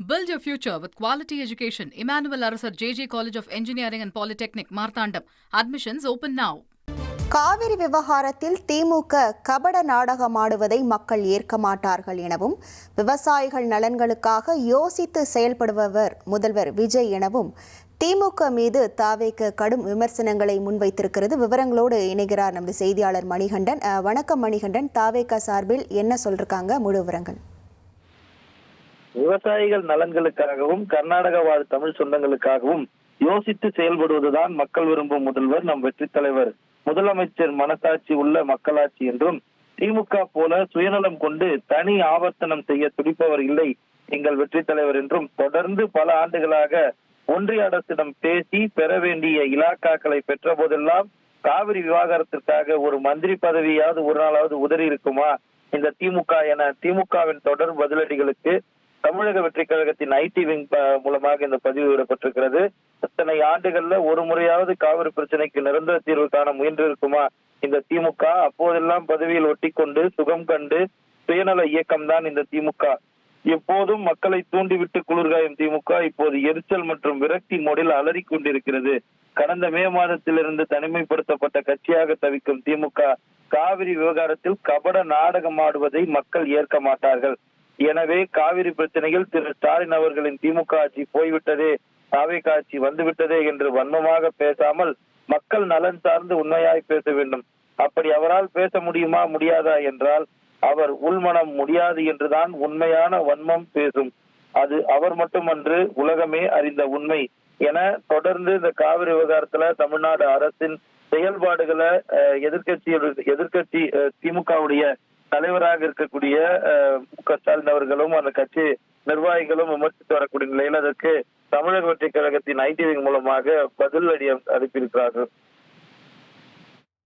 Build your future with quality education. Emmanuel Arasar JJ College of Engineering and Polytechnic, Marthandam. Admissions open now. Kaveri விவகாரத்தில் திமுக கபட நாடகமாடுவதை மக்கள் ஏற்க மாட்டார்கள் எனவும் விவசாயிகள் நலன்களுக்காக யோசித்து செயல்படுபவர் முதல்வர் விஜய் எனவும் திமுக மீது தாவேக கடும் விமர்சனங்களை முன்வைத்திருக்கிறது. விவரங்களோடு இணைகிறார் நமது செய்தியாளர் மணிகண்டன். வணக்கம் மணிகண்டன், தாவேக சார்பில் என்ன சொல்றாங்க, முழு விவரங்கள்? விவசாயிகள் நலன்களுக்காகவும் கர்நாடக வாழ் தமிழ் சொந்தங்களுக்காகவும் யோசித்து செயல்படுவதுதான் மக்கள் விரும்பும் முதல்வர் நம் வெற்றி தலைவர். முதலமைச்சர் மனசாட்சி உள்ள மக்களாட்சி என்றும் திமுக போல சுயநலம் கொண்டு தனி ஆவர்த்தனம் செய்ய துடிப்பவர் இல்லை எங்கள் வெற்றி தலைவர் என்றும் தொடர்ந்து பல ஆண்டுகளாக ஒன்றிய அரசிடம் பேசி பெற வேண்டிய இலாக்காக்களை பெற்ற போதெல்லாம் காவிரி விவகாரத்திற்காக ஒரு மந்திரி பதவியாவது ஒரு நாளாவது உதறி இருக்குமா இந்த திமுக என திமுகவின் தொடர் பதிலடிகளுக்கு தமிழக வெற்றி கழகத்தின் ஐடி விங் மூலமாக இந்த பதிவு விடப்பட்டிருக்கிறது. அத்தனை ஆண்டுகள்ல ஒரு முறையாவது காவிரி பிரச்சனைக்கு நிரந்தர தீர்வு காண முயன்றிருக்குமா இந்த திமுக? அப்போதெல்லாம் பதவியில் ஒட்டி கொண்டு சுகம் கண்டு சுயநல இயக்கம்தான் இந்த திமுக. எப்போதும் மக்களை தூண்டிவிட்டு குளிர்காயும் திமுக இப்போது எரிச்சல் மற்றும் விரக்தி மோடில் அலறி கொண்டிருக்கிறது. கடந்த மே மாதத்திலிருந்து தனிமைப்படுத்தப்பட்ட கட்சியாக தவிக்கும் திமுக காவிரி விவகாரத்தில் கபட நாடகம் ஆடுவதை மக்கள் ஏற்க மாட்டார்கள். எனவே காவிரி பிரச்சனையில் திரு ஸ்டாலின் அவர்களின் திமுக ஆட்சி போய்விட்டதே, தாவேக ஆட்சி வந்துவிட்டதே என்று வன்மமாக பேசாமல் மக்கள் நலன் சார்ந்து உண்மையாய் பேச வேண்டும். அப்படி அவரால் பேச முடியுமா முடியாதா என்றால் அவர் உள்மனம் முடியாது என்றுதான் உண்மையான வன்மம் பேசும். அது அவர் மட்டுமன்று, உலகமே அறிந்த உண்மை என தொடர்ந்து இந்த காவிரி விவகாரத்துல தமிழ்நாடு அரசின் செயல்பாடுகளை எதிர்கட்சி திமுகவுடைய தலைவராக இருக்கக்கூடிய மு.க. ஸ்டாலின் அவர்களும் அந்த கட்சி நிர்வாகிகளும் விமர்சித்து வரக்கூடிய நிலையில் அதற்கு தமிழக வெற்றி கழகத்தின் ஐடி விங் மூலமாக பதில் அனுப்பியிருக்கிறார்கள்.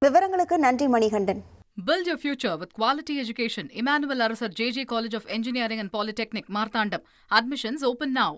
விவரங்களுக்கு நன்றி Manikandan. Build your future with quality education. Emmanuel Arasar JJ College of Engineering and Polytechnic, Marthandam. Admissions open now.